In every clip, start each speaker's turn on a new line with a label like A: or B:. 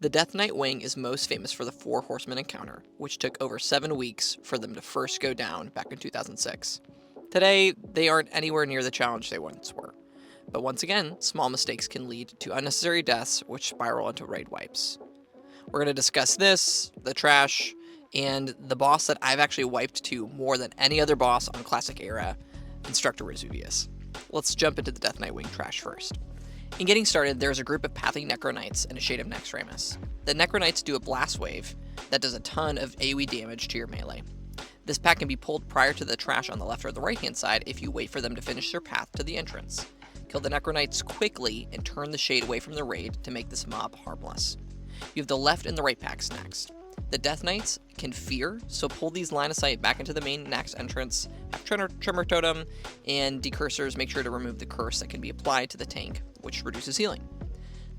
A: The Deathknight Wing is most famous for the 4 horsemen encounter, which took over 7 weeks for them to first go down back in 2006. Today, they aren't anywhere near the challenge they once were. But once again, small mistakes can lead to unnecessary deaths, which spiral into raid wipes. We're going to discuss this, the trash, and the boss that I've actually wiped to more than any other boss on Classic Era, Instructor Razuvious. Let's jump into the Deathknight Wing trash first. In getting started, there's a group of pathing Necroknights and a shade of Naxxramas. The Necroknights do a blast wave that does a ton of AoE damage to your melee. This pack can be pulled prior to the trash on the left or the right hand side if you wait for them to finish their path to the entrance. Kill the Necroknights quickly and turn the shade away from the raid to make this mob harmless. You have the left and the right packs next. The Death Knights can fear, so pull these line of sight back into the main Nax entrance, have Tremor Totem, and decursors make sure to remove the curse that can be applied to the tank, which reduces healing.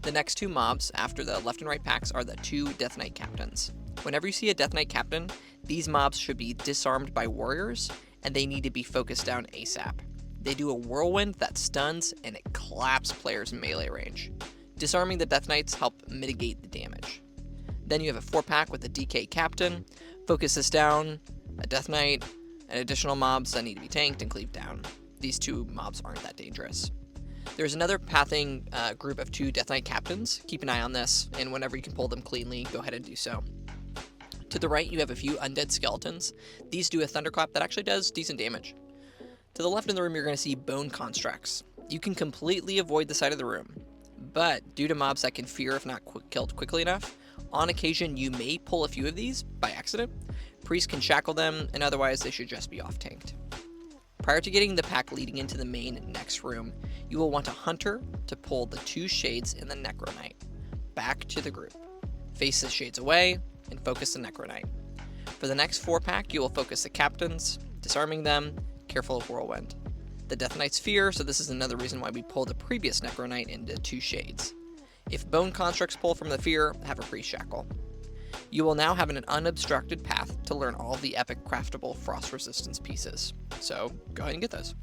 A: The next 2 mobs after the left and right packs are the 2 Death Knight Captains. Whenever you see a Death Knight Captain, these mobs should be disarmed by warriors, and they need to be focused down ASAP. They do a whirlwind that stuns, and it claps players in melee range. Disarming the Death Knights help mitigate the damage. Then you have a 4-pack with a DK Captain. Focus this down, a Death Knight, and additional mobs that need to be tanked and cleaved down. These 2 mobs aren't that dangerous. There's another pathing group of 2 Death Knight Captains. Keep an eye on this, and whenever you can pull them cleanly, go ahead and do so. To the right, you have a few Undead Skeletons. These do a Thunderclap that actually does decent damage. To the left in the room, you're going to see Bone Constructs. You can completely avoid the side of the room, but due to mobs that can fear if not killed quickly enough, on occasion you may pull a few of these by accident. Priests can shackle them, and otherwise they should just be off-tanked. Prior to getting the pack leading into the main next room, you will want a Hunter to pull the 2 shades in the Necroknight back to the group. Face the shades away, and focus the Necroknight. For the next 4-pack, you will focus the Captains, disarming them, careful of Whirlwind. The Death Knights fear, so this is another reason why we pulled the previous Necroknight into 2 shades. If Bone Constructs pull from the fear, have a Priest Shackle. You will now have an unobstructed path to learn all of the epic craftable frost resistance pieces, so go ahead and get those.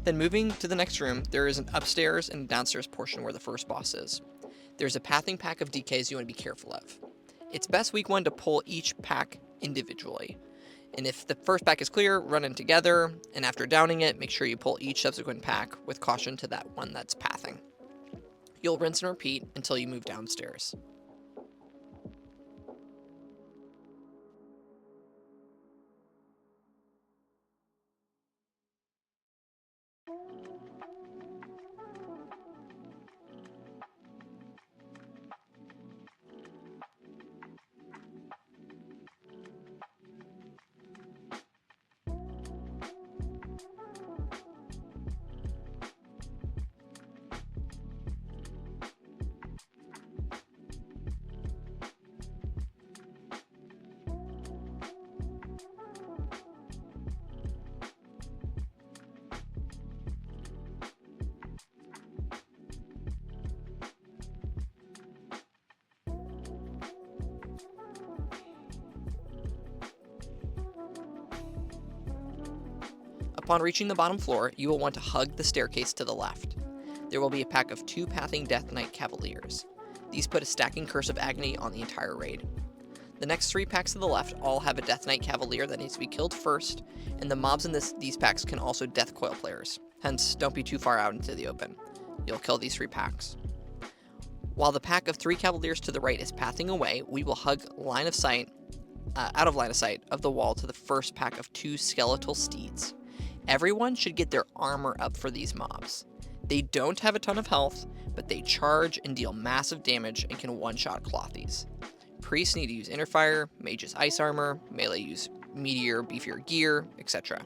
A: Then moving to the next room, there is an upstairs and downstairs portion where the first boss is. There's a pathing pack of DKs you want to be careful of. It's best week 1 to pull each pack individually. And if the first pack is clear, run in together, and after downing it, make sure you pull each subsequent pack with caution to that one that's pathing. You'll rinse and repeat until you move downstairs. Upon reaching the bottom floor, you will want to hug the staircase to the left. There will be a pack of 2 pathing Death Knight Cavaliers. These put a stacking Curse of Agony on the entire raid. The next 3 packs to the left all have a Death Knight Cavalier that needs to be killed first, and the mobs in these packs can also Death Coil players, hence don't be too far out into the open. You'll kill these 3 packs. While the pack of 3 Cavaliers to the right is pathing away, we will hug out of line of sight of the wall to the first pack of 2 Skeletal Steeds. Everyone should get their armor up for these mobs. They don't have a ton of health, but they charge and deal massive damage and can one-shot Clothies. Priests need to use Inner Fire, Mages Ice Armor, Melee use Meteor, Beefier Gear, etc.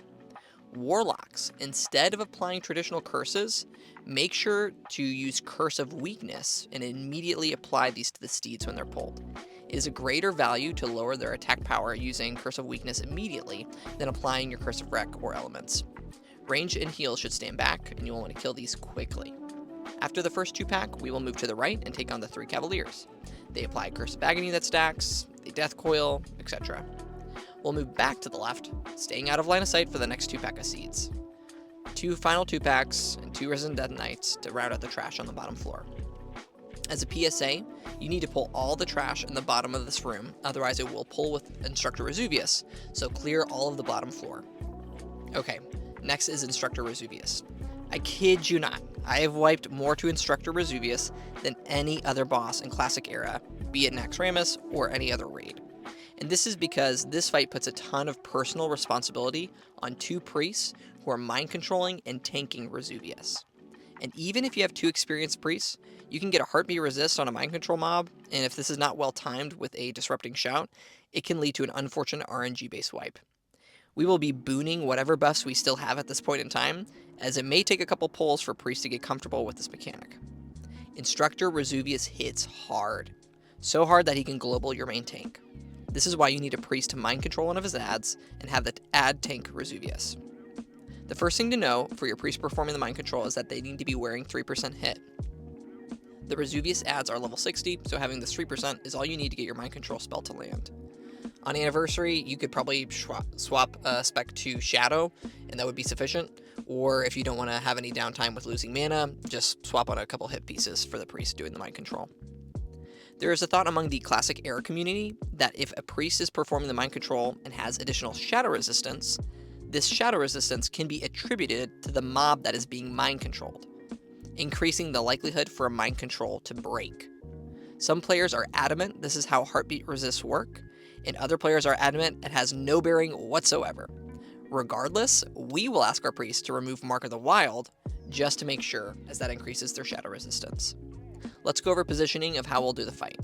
A: Warlocks, instead of applying traditional curses, make sure to use Curse of Weakness and immediately apply these to the steeds when they're pulled. It is a greater value to lower their attack power using Curse of Weakness immediately than applying your Curse of Wreck or Elements. Range and heal should stand back, and you will want to kill these quickly. After the first 2 pack, we will move to the right and take on the 3 Cavaliers. They apply Curse of Agony that stacks, they Death Coil, etc. We'll move back to the left, staying out of line of sight for the next 2 pack of seeds. 2 final 2 packs and 2 Resident Death Knights to round out the trash on the bottom floor. As a PSA, you need to pull all the trash in the bottom of this room, otherwise it will pull with Instructor Razuvious, so clear all of the bottom floor. Okay, next is Instructor Razuvious. I kid you not, I have wiped more to Instructor Razuvious than any other boss in Classic Era, be it Naxxramas or any other raid. And this is because this fight puts a ton of personal responsibility on two priests who are mind controlling and tanking Razuvious. And even if you have two experienced priests, you can get a heartbeat resist on a mind control mob, and if this is not well timed with a disrupting shout, it can lead to an unfortunate RNG based wipe. We will be booning whatever buffs we still have at this point in time, as it may take a couple pulls for priests to get comfortable with this mechanic. Instructor Razuvious hits hard, so hard that he can global your main tank. This is why you need a priest to mind control one of his ads and have the ad tank Razuvious. The first thing to know for your priest performing the mind control is that they need to be wearing 3% hit. The Razuvious ads are level 60, so having this 3% is all you need to get your mind control spell to land. On Anniversary, you could probably swap spec to Shadow, and that would be sufficient. Or if you don't want to have any downtime with losing mana, just swap on a couple hit pieces for the priest doing the mind control. There is a thought among the Classic Era community that if a priest is performing the mind control and has additional shadow resistance, this shadow resistance can be attributed to the mob that is being mind controlled, increasing the likelihood for a mind control to break. Some players are adamant this is how heartbeat resists work, and other players are adamant it has no bearing whatsoever. Regardless, we will ask our priest to remove Mark of the Wild just to make sure, as that increases their shadow resistance. Let's go over positioning of how we'll do the fight.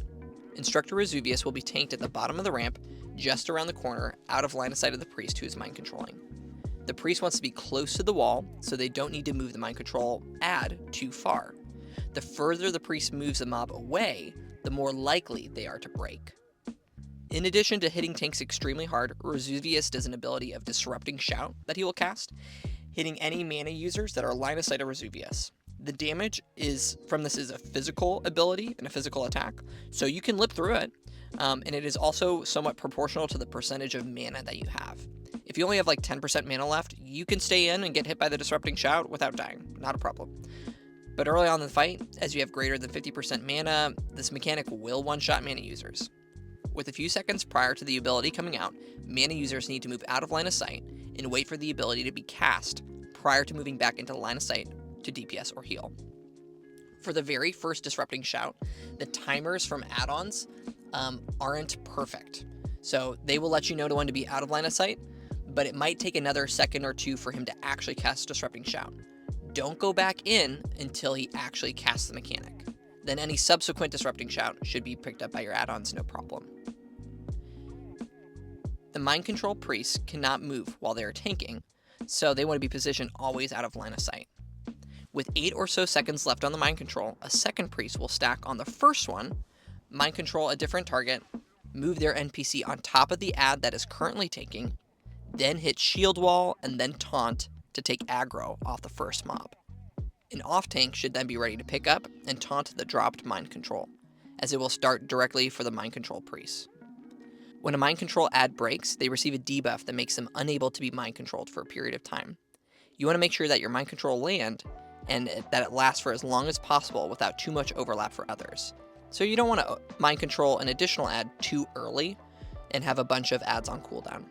A: Instructor Razuvious will be tanked at the bottom of the ramp, just around the corner, out of line of sight of the priest who is mind controlling. The priest wants to be close to the wall, so they don't need to move the mind control ad too far. The further the priest moves the mob away, the more likely they are to break. In addition to hitting tanks extremely hard, Razuvious does an ability of Disrupting Shout that he will cast, hitting any mana users that are line of sight of Razuvious. The damage from this is a physical ability and a physical attack, so you can lip through it, and it is also somewhat proportional to the percentage of mana that you have. If you only have like 10% mana left, you can stay in and get hit by the Disrupting Shout without dying, not a problem. But early on in the fight, as you have greater than 50% mana, this mechanic will one-shot mana users. With a few seconds prior to the ability coming out, mana users need to move out of line of sight and wait for the ability to be cast prior to moving back into line of sight to DPS or heal. For the very first Disrupting Shout, the timers from add-ons aren't perfect. So they will let you know to when to be out of line of sight, but it might take another second or two for him to actually cast Disrupting Shout. Don't go back in until he actually casts the mechanic. Then any subsequent Disrupting Shout should be picked up by your add-ons, no problem. The mind control priests cannot move while they are tanking, so they want to be positioned always out of line of sight. With 8 or so seconds left on the mind control, a second priest will stack on the first one, mind control a different target, move their NPC on top of the ad that is currently tanking, then hit shield wall and then taunt to take aggro off the first mob. An off tank should then be ready to pick up and taunt the dropped mind control, as it will start directly for the mind control priest. When a mind control ad breaks, they receive a debuff that makes them unable to be mind controlled for a period of time. You want to make sure that your mind control land and that it lasts for as long as possible without too much overlap for others. So you don't want to mind control an additional ad too early and have a bunch of ads on cooldown.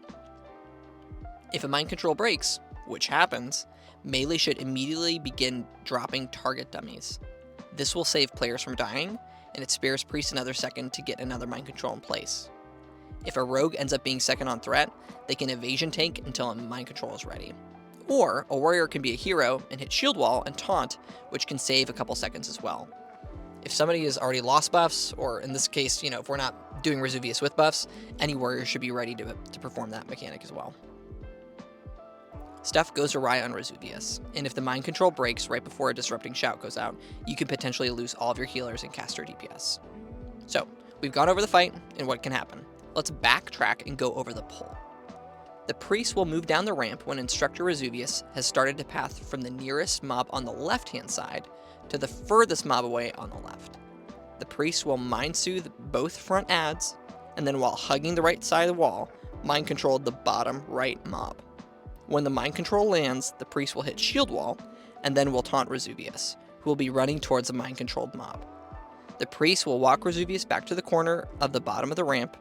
A: If a mind control breaks, which happens, melee should immediately begin dropping target dummies. This will save players from dying, and it spares priests another second to get another mind control in place. If a rogue ends up being second on threat, they can evasion tank until a mind control is ready. Or a warrior can be a hero and hit shield wall and taunt, which can save a couple seconds as well. If somebody has already lost buffs, or in this case, if we're not doing Razuvious with buffs, any warrior should be ready to perform that mechanic as well. Stuff goes awry on Razuvious, and if the mind control breaks right before a Disrupting Shout goes out, you can potentially lose all of your healers and caster DPS. So, we've gone over the fight and what can happen. Let's backtrack and go over the pull. The priest will move down the ramp when Instructor Razuvious has started to path from the nearest mob on the left-hand side to the furthest mob away on the left. The priest will mind soothe both front ads, and then while hugging the right side of the wall, mind control the bottom right mob. When the mind control lands, the priest will hit shield wall, and then will taunt Razuvious, who will be running towards the mind controlled mob. The priest will walk Razuvious back to the corner of the bottom of the ramp,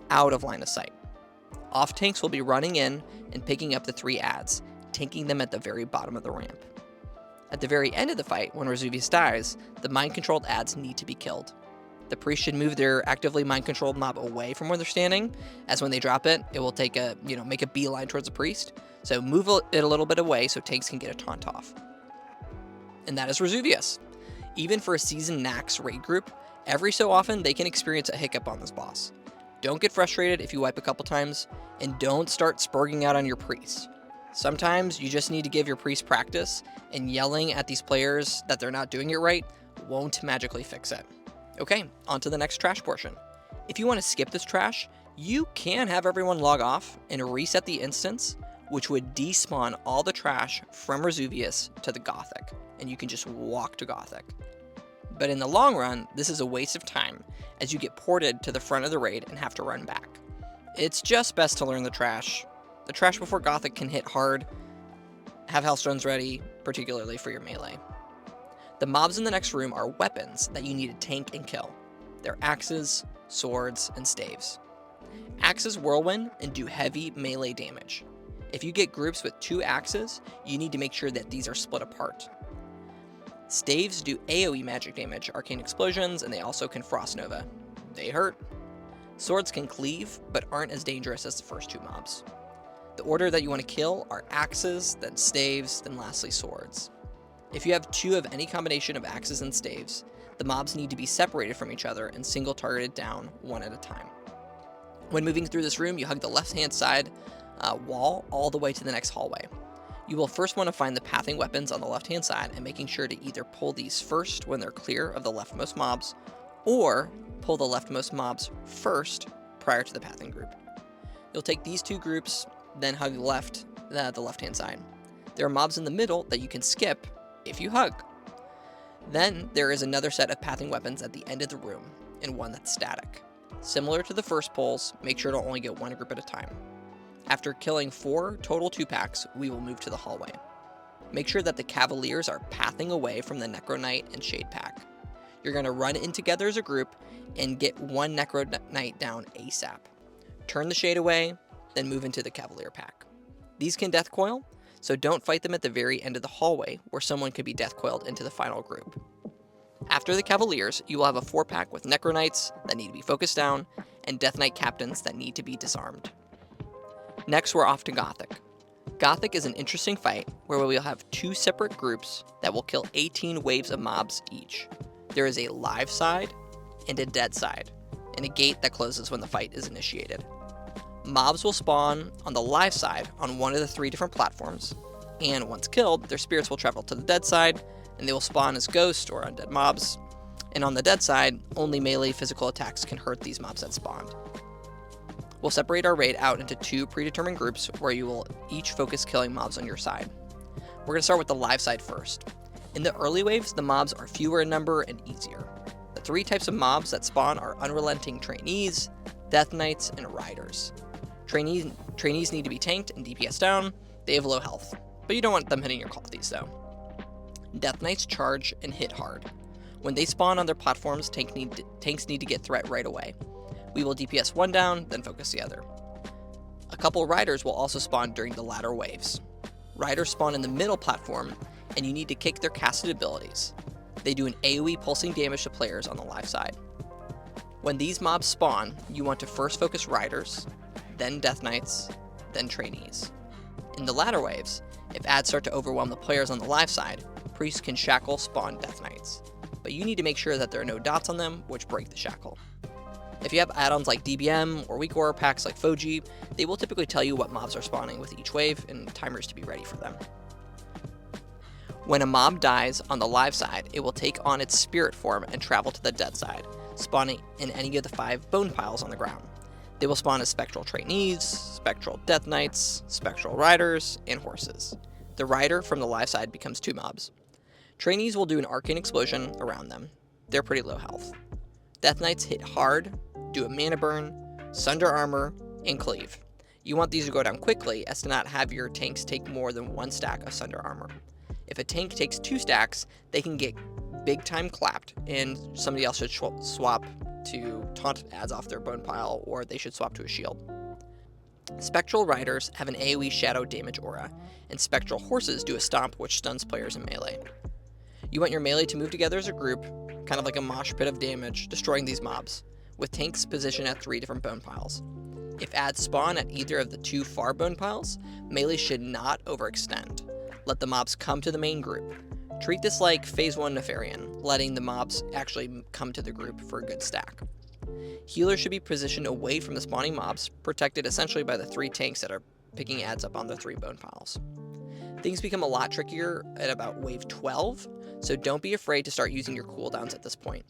A: out of line of sight. Off tanks will be running in and picking up the 3 adds, tanking them at the very bottom of the ramp. At the very end of the fight, when Razuvious dies, the mind-controlled adds need to be killed. The priest should move their actively mind-controlled mob away from where they're standing, as when they drop it, it will take make a beeline towards the priest. So move it a little bit away so tanks can get a taunt off. And that is Razuvious. Even for a seasoned Naxx raid group, every so often they can experience a hiccup on this boss. Don't get frustrated if you wipe a couple times, and don't start spurging out on your priest. Sometimes you just need to give your priest practice, and yelling at these players that they're not doing it right won't magically fix it. Okay, on to the next trash portion. If you want to skip this trash, you can have everyone log off and reset the instance, which would despawn all the trash from Razuvious to the Gothic, and you can just walk to Gothic. But in the long run, this is a waste of time, as you get ported to the front of the raid and have to run back. It's just best to learn the trash before Gothic can hit hard. Have Hellstones ready, particularly for your melee. The mobs in the next room are weapons that you need to tank and kill. They're axes, swords, and staves. Axes whirlwind and do heavy melee damage. If you get groups with 2 axes, you need to make sure that these are split apart. Staves do AoE magic damage, arcane explosions, and they also can frost nova. They hurt. Swords can cleave, but aren't as dangerous as the first 2 mobs. The order that you want to kill are axes, then staves, then lastly swords. If you have 2 of any combination of axes and staves, the mobs need to be separated from each other and single targeted down one at a time. When moving through this room, you hug the left-hand side wall all the way to the next hallway. You will first want to find the pathing weapons on the left-hand side and making sure to either pull these first when they're clear of the leftmost mobs, or pull the leftmost mobs first prior to the pathing group. You'll take these 2 groups, then hug the left-hand side. There are mobs in the middle that you can skip if you hug. Then there is another set of pathing weapons at the end of the room, and one that's static. Similar to the first pulls, make sure to only get 1 group at a time. After killing 4 total 2-packs, we will move to the hallway. Make sure that the Cavaliers are pathing away from the Necro Knight and Shade pack. You're going to run in together as a group and get 1 Necro Knight down ASAP. Turn the Shade away, then move into the Cavalier pack. These can death coil, so don't fight them at the very end of the hallway where someone could be death coiled into the final group. After the Cavaliers, you will have a 4-pack with Necro Knights that need to be focused down and Death Knight captains that need to be disarmed. Next, we're off to Gothic. Gothic is an interesting fight where we will have 2 separate groups that will kill 18 waves of mobs each. There is a live side and a dead side, and a gate that closes when the fight is initiated. Mobs will spawn on the live side on one of the 3 different platforms, and once killed, their spirits will travel to the dead side, and they will spawn as ghost or undead mobs. And on the dead side, only melee physical attacks can hurt these mobs that spawned. We'll separate our raid out into 2 predetermined groups where you will each focus killing mobs on your side. We're going to start with the live side first. In the early waves, the mobs are fewer in number and easier. The 3 types of mobs that spawn are unrelenting trainees, death knights, and riders. Trainees need to be tanked and DPS down. They have low health, but you don't want them hitting your clothies though. Death knights charge and hit hard. When they spawn on their platforms, tanks need to get threat right away. We will DPS 1 down, then focus the other. A couple riders will also spawn during the latter waves. Riders spawn in the middle platform, and you need to kick their casted abilities. They do an AoE pulsing damage to players on the live side. When these mobs spawn, you want to first focus riders, then death knights, then trainees. In the latter waves, if adds start to overwhelm the players on the live side, priests can shackle spawn death knights, but you need to make sure that there are no dots on them which break the shackle. If you have add-ons like DBM or weak aura packs like Foji, they will typically tell you what mobs are spawning with each wave and timers to be ready for them. When a mob dies on the live side, it will take on its spirit form and travel to the dead side, spawning in any of the 5 bone piles on the ground. They will spawn as spectral trainees, spectral death knights, spectral riders, and horses. The rider from the live side becomes 2 mobs. Trainees will do an arcane explosion around them. They're pretty low health. Death knights hit hard, do a mana burn, sunder armor, and cleave. You want these to go down quickly as to not have your tanks take more than 1 stack of sunder armor. If a tank takes 2 stacks, they can get big time clapped, and somebody else should swap to taunt ads off their bone pile, or they should swap to a shield. Spectral riders have an AoE shadow damage aura, and spectral horses do a stomp which stuns players in melee. You want your melee to move together as a group, kind of like a mosh pit of damage, destroying these mobs, with tanks positioned at 3 different bone piles. If ads spawn at either of the 2 far bone piles, melee should not overextend. Let the mobs come to the main group. Treat this like Phase 1 Nefarian, letting the mobs actually come to the group for a good stack. Healers should be positioned away from the spawning mobs, protected essentially by the 3 tanks that are picking ads up on the 3 bone piles. Things become a lot trickier at about wave 12, so don't be afraid to start using your cooldowns at this point.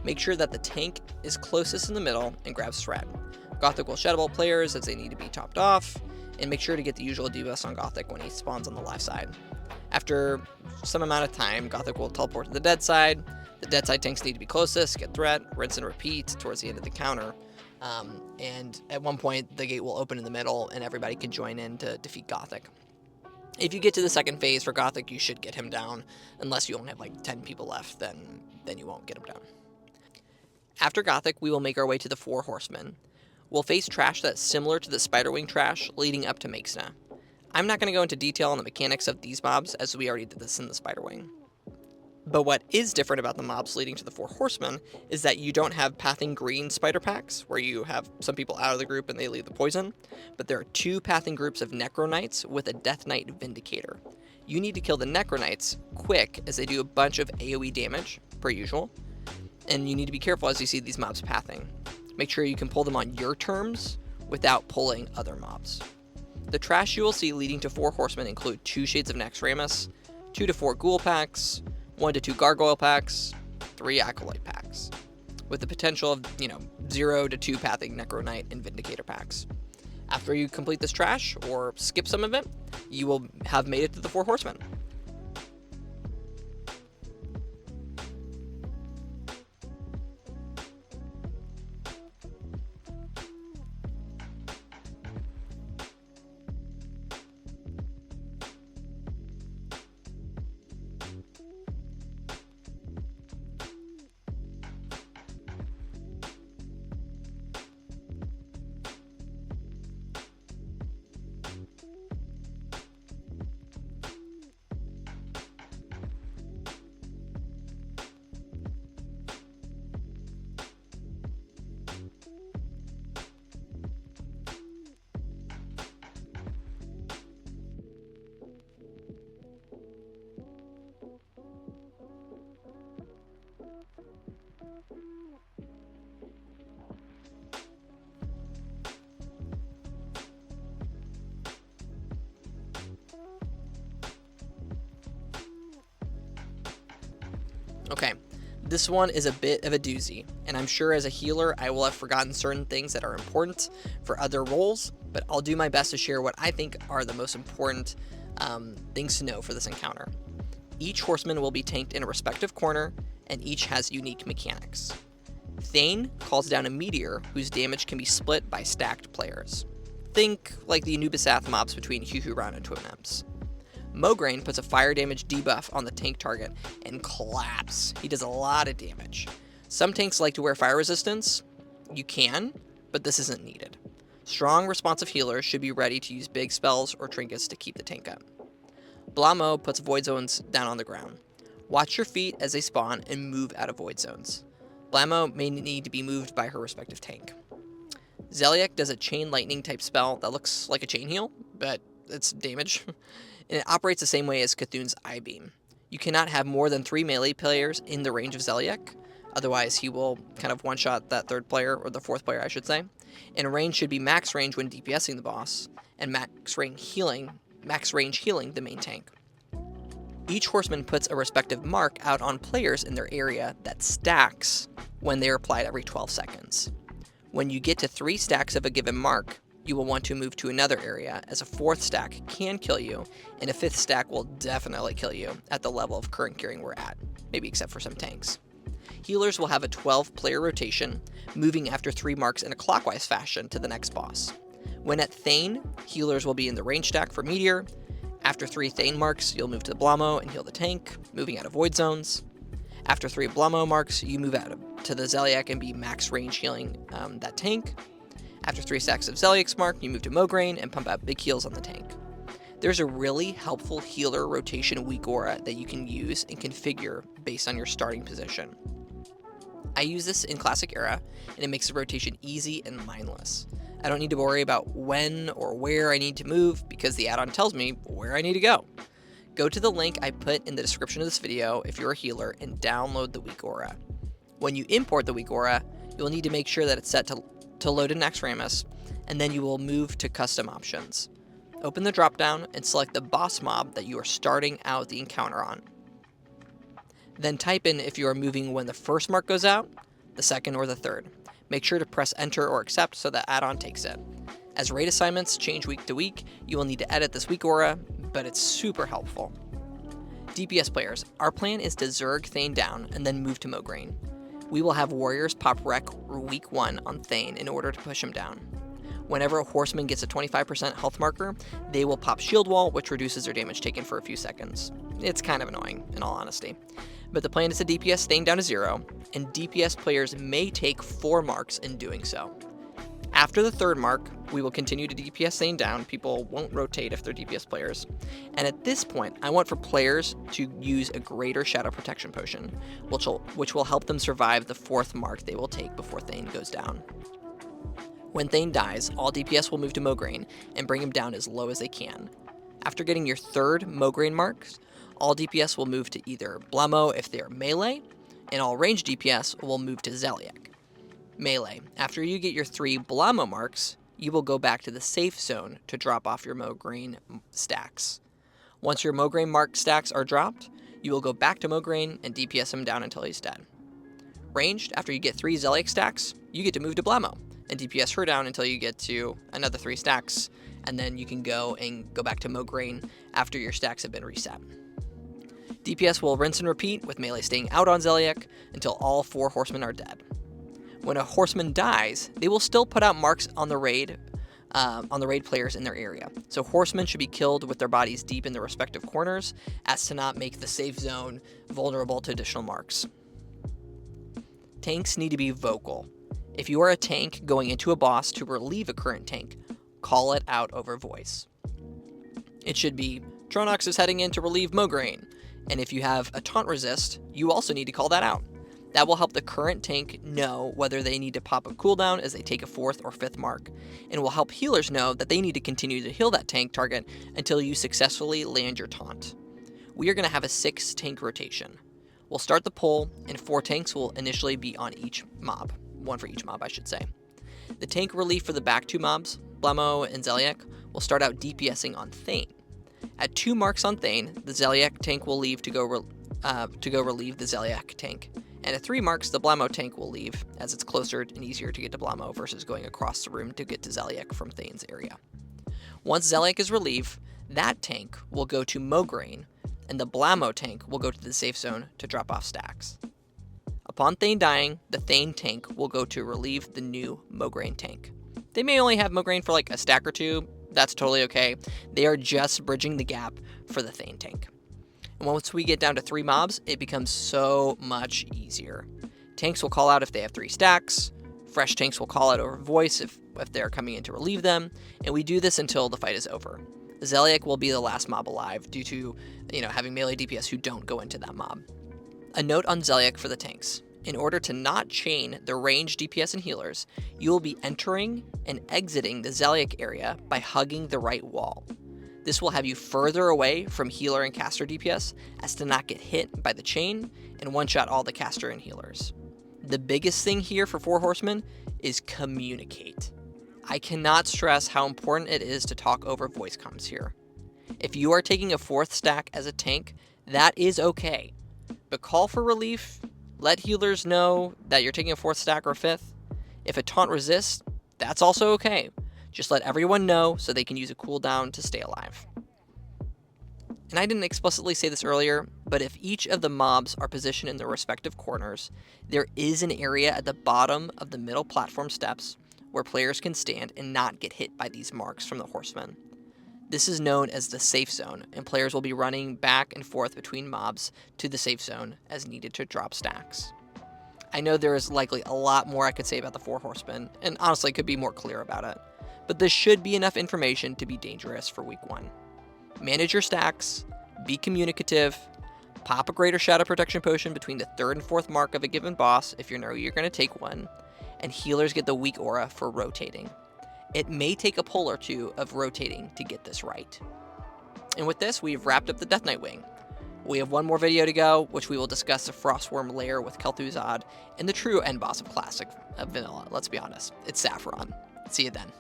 A: Make sure that the tank is closest in the middle and grabs threat. Gothic will shadow ball players as they need to be topped off, and make sure to get the usual debuffs on Gothic when he spawns on the left side. After some amount of time, Gothic will teleport to the dead side. The dead side tanks need to be closest, get threat, rinse and repeat towards the end of the counter. And at one point, the gate will open in the middle and everybody can join in to defeat Gothic. If you get to the second phase for Gothic, you should get him down. Unless you only have like 10 people left, then you won't get him down. After Gothic, we will make our way to the 4 horsemen. We'll face trash that's similar to the Spiderwing trash leading up to Naxxramas. I'm not going to go into detail on the mechanics of these mobs, as we already did this in the Spiderwing. But what is different about the mobs leading to the 4 horsemen is that you don't have pathing green spider packs, where you have some people out of the group and they leave the poison, but there are 2 pathing groups of Necroknights with a Deathknight Vindicator. You need to kill the Necroknights quick, as they do a bunch of AoE damage, per usual, and you need to be careful as you see these mobs pathing. Make sure you can pull them on your terms without pulling other mobs. The trash you will see leading to 4 horsemen include 2 Shades of Naxxramas, 2 to 4 Ghoul packs, 1 to 2 Gargoyle packs, 3 Acolyte packs, with the potential of, 0 to 2 pathing Necroknight and Vindicator packs. After you complete this trash, or skip some of it, you will have made it to the 4 horsemen. Okay, this one is a bit of a doozy, and I'm sure as a healer I will have forgotten certain things that are important for other roles, but I'll do my best to share what I think are the most important things to know for this encounter. Each horseman will be tanked in a respective corner, and each has unique mechanics. Thane calls down a meteor whose damage can be split by stacked players. Think like the Anubisath mobs between Huhuran and Twin Imps. Mograine puts a fire damage debuff on the tank target and claps. He does a lot of damage. Some tanks like to wear fire resistance. You can, but this isn't needed. Strong, responsive healers should be ready to use big spells or trinkets to keep the tank up. Blamo puts void zones down on the ground. Watch your feet as they spawn and move out of void zones. Blamo may need to be moved by her respective tank. Zeliek does a chain lightning type spell that looks like a chain heal, but it's damage. And it operates the same way as Cthulhu's Eye Beam. You cannot have more than 3 melee players in the range of Zeliek, otherwise he will kind of one-shot that third player, or the fourth player I should say. And range should be max range when DPSing the boss, and max range healing the main tank. Each horseman puts a respective mark out on players in their area that stacks when they are applied every 12 seconds. When you get to 3 stacks of a given mark, you will want to move to another area, as a 4th stack can kill you, and a 5th stack will definitely kill you at the level of current gearing we're at, maybe except for some tanks. Healers will have a 12-player rotation, moving after 3 marks in a clockwise fashion to the next boss. When at Thane, healers will be in the range stack for Meteor. After 3 Thane marks, you'll move to the Blamo and heal the tank, moving out of void zones. After 3 Blamo marks, you move out to the Zeliek and be max range healing that tank. After 3 stacks of Zeliek's mark, you move to Mograine and pump out big heals on the tank. There's a really helpful healer rotation weak aura that you can use and configure based on your starting position. I use this in Classic Era, and it makes the rotation easy and mindless. I don't need to worry about when or where I need to move because the add-on tells me where I need to go. Go to the link I put in the description of this video if you're a healer and download the weak aura. When you import the weak aura, you'll need to make sure that it's set to load in Naxxramas, and then you will move to custom options. Open the dropdown and select the boss mob that you are starting out the encounter on. Then type in if you are moving when the first mark goes out, the second, or the third. Make sure to press enter or accept so that add-on takes it. As raid assignments change week to week, you will need to edit this weak aura, but it's super helpful. DPS players, our plan is to Zerg Thane down and then move to Mograine. We will have warriors pop Wreck week 1 on Thane in order to push him down. Whenever a horseman gets a 25% health marker, they will pop Shield Wall, which reduces their damage taken for a few seconds. It's kind of annoying, in all honesty. But the plan is to DPS Thane down to 0, and DPS players may take 4 marks in doing so. After the 3rd mark, we will continue to DPS Thane down. People won't rotate if they're DPS players. And at this point, I want for players to use a greater Shadow Protection Potion, which will help them survive the 4th mark they will take before Thane goes down. When Thane dies, all DPS will move to Mograine and bring him down as low as they can. After getting your 3rd Mograine marks, all DPS will move to either Blamo if they are melee, and all ranged DPS will move to Zeliek. Melee. After you get your 3 Blamo marks, you will go back to the safe zone to drop off your Mograine stacks. Once your Mograine mark stacks are dropped, you will go back to Mograine and DPS him down until he's dead. Ranged, after you get 3 Zeliek stacks, you get to move to Blamo and DPS her down until you get to another 3 stacks, and then you can go back to Mograine after your stacks have been reset. DPS will rinse and repeat, with melee staying out on Zeliek until all 4 horsemen are dead. When a horseman dies, they will still put out marks on the raid players in their area. So horsemen should be killed with their bodies deep in their respective corners, as to not make the safe zone vulnerable to additional marks. Tanks need to be vocal. If you are a tank going into a boss to relieve a current tank, call it out over voice. It should be, Tronox is heading in to relieve Mograine, and if you have a taunt resist, you also need to call that out. That will help the current tank know whether they need to pop a cooldown as they take a 4th or 5th mark, and will help healers know that they need to continue to heal that tank target until you successfully land your taunt. We are going to have a 6 tank rotation. We'll start the poll, and 4 tanks will initially be on each mob. 1 for each mob, I should say. The tank relief for the back 2 mobs, Blamo and Zeliek, will start out DPSing on Thane. At 2 marks on Thane, the Zeliek tank will leave to go to go relieve the Zeliek tank. And at 3 marks, the Blamo tank will leave, as it's closer and easier to get to Blamo versus going across the room to get to Zeliek from Thane's area. Once Zeliek is relieved, that tank will go to Mograine, and the Blamo tank will go to the safe zone to drop off stacks. Upon Thane dying, the Thane tank will go to relieve the new Mograine tank. They may only have Mograine for like a stack or 2, that's totally okay. They are just bridging the gap for the Thane tank. And once we get down to 3 mobs, it becomes so much easier. Tanks will call out if they have 3 stacks, fresh tanks will call out over voice if they're coming in to relieve them, and we do this until the fight is over. Zeliek will be the last mob alive due to, having melee DPS who don't go into that mob. A note on Zeliek for the tanks. In order to not chain the ranged DPS and healers, you will be entering and exiting the Zeliek area by hugging the right wall. This will have you further away from healer and caster DPS as to not get hit by the chain and one-shot all the caster and healers. The biggest thing here for 4 horsemen is communicate. I cannot stress how important it is to talk over voice comms here. If you are taking a 4th stack as a tank, that is okay. But call for relief, let healers know that you're taking a 4th stack or 5th. If a taunt resists, that's also okay. Just let everyone know so they can use a cooldown to stay alive. And I didn't explicitly say this earlier, but if each of the mobs are positioned in their respective corners, there is an area at the bottom of the middle platform steps where players can stand and not get hit by these marks from the horsemen. This is known as the safe zone, and players will be running back and forth between mobs to the safe zone as needed to drop stacks. I know there is likely a lot more I could say about the 4 horsemen, and honestly could be more clear about it, but this should be enough information to be dangerous for week 1. Manage your stacks, be communicative, pop a greater shadow protection potion between the 3rd and 4th mark of a given boss if you know you're going to take one, and healers get the weak aura for rotating. It may take a pull or 2 of rotating to get this right. And with this, we've wrapped up the Deathknight Wing. We have one more video to go, which we will discuss the Frostworm lair with Kel'Thuzad and the true end boss of Classic Vanilla, let's be honest. It's Saffron. See you then.